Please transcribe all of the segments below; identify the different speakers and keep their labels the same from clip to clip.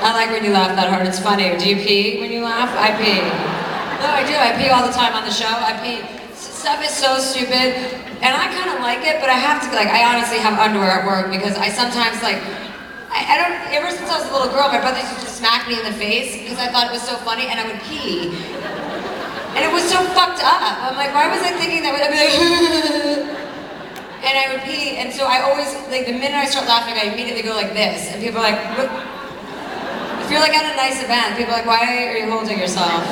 Speaker 1: I like when you laugh that hard. It's funny. Do you pee when you laugh? I pee. No, I do. I pee all the time on the show. I pee. Stuff is so stupid, and I kind of like it, but I have to, like, I honestly have underwear at work because I sometimes, like, I don't, ever since I was a little girl, my brother used to smack me in the face because I thought it was so funny, and I would pee. And it was so fucked up. I'm like, why was I thinking that? I'd be like, and I would pee, and so I always, like, the minute I start laughing, I immediately go like this, and people are like, what? If you're like at a nice event, people are like, why are you holding yourself?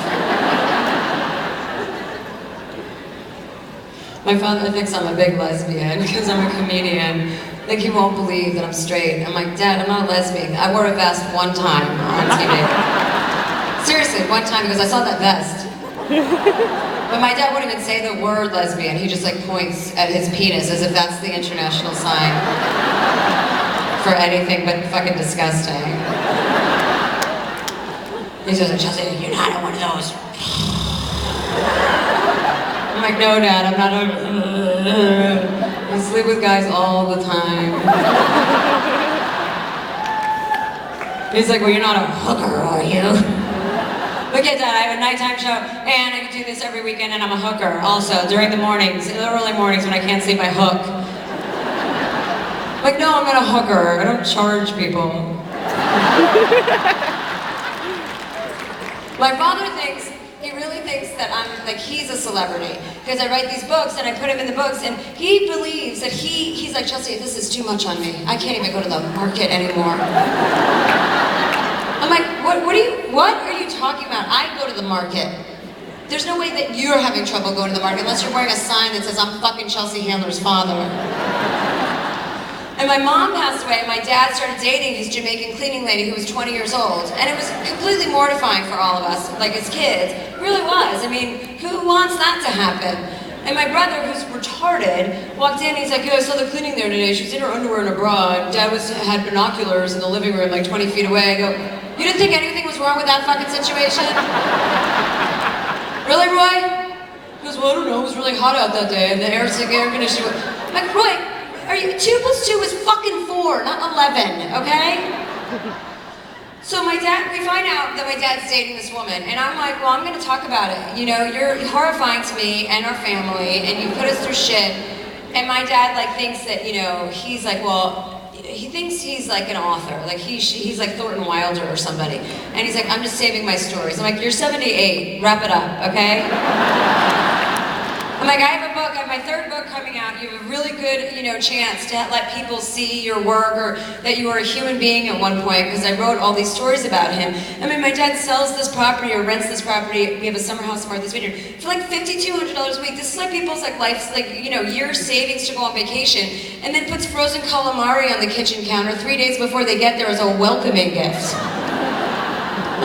Speaker 1: My father thinks I'm a big lesbian because I'm a comedian. Like, he won't believe that I'm straight. I'm like, Dad, I'm not a lesbian. I wore a vest one time on TV. Seriously, one time, because I saw that vest. But my dad wouldn't even say the word lesbian. He just, like, points at his penis as if that's the international sign for anything but fucking disgusting. He says, Chelsea, you're not one of those. I'm like, no, Dad, I'm not a... I sleep with guys all the time. He's like, well, you're not a hooker, are you? Look at Dad, I have a nighttime show, and I can do this every weekend, and I'm a hooker also, during the mornings, in the early mornings when I can't sleep, I hook. I'm like, no, I'm not a hooker. I don't charge people. My father thinks, he really thinks that I'm, like, he's a celebrity. Because I write these books and I put him in the books and he believes that he's like, Chelsea, this is too much on me. I can't even go to the market anymore. I'm like, what are you talking about? I go to the market. There's no way that you're having trouble going to the market unless you're wearing a sign that says, I'm fucking Chelsea Handler's father. And my mom passed away, and my dad started dating his Jamaican cleaning lady who was 20 years old. And it was completely mortifying for all of us, like as kids. It really was. I mean, who wants that to happen? And my brother, who's retarded, walked in and he's like, yo, I saw the cleaning there today. She was in her underwear and a bra, and Dad had binoculars in the living room like 20 feet away. I go, you didn't think anything was wrong with that fucking situation? Really, Roy? He goes, well, I don't know, it was really hot out that day, and the air conditioning was... I'm like, Roy, 2 + 2 is fucking 4, not 11, okay? So we find out that my dad's dating this woman, and I'm like, well, I'm gonna talk about it. You know, you're horrifying to me and our family, and you put us through shit. And my dad, like, thinks that, you know, he's like, well, he thinks he's like an author, like he's like Thornton Wilder or somebody. And he's like, I'm just saving my stories. I'm like, you're 78, wrap it up, okay? I'm like, I have a book, I have my 3rd book coming out. You have a really good, you know, chance to let people see your work or that you were a human being at one point, because I wrote all these stories about him. I mean, my dad sells this property or rents this property. We have a summer house in Martha's Vineyard for like $5,200 a week. This is like people's like life's like, you know, year savings to go on vacation, and then puts frozen calamari on the kitchen counter 3 days before they get there as a welcoming gift.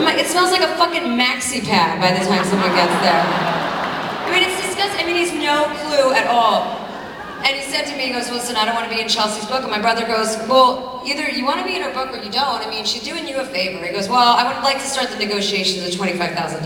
Speaker 1: I'm like, it smells like a fucking maxi pad by the time someone gets there. I mean, it's disgusting. I mean, he's no clue at all. And he said to me, he goes, listen, I don't want to be in Chelsea's book. And my brother goes, well, either you want to be in her book or you don't. I mean, she's doing you a favor. He goes, well, I would like to start the negotiations at $25,000.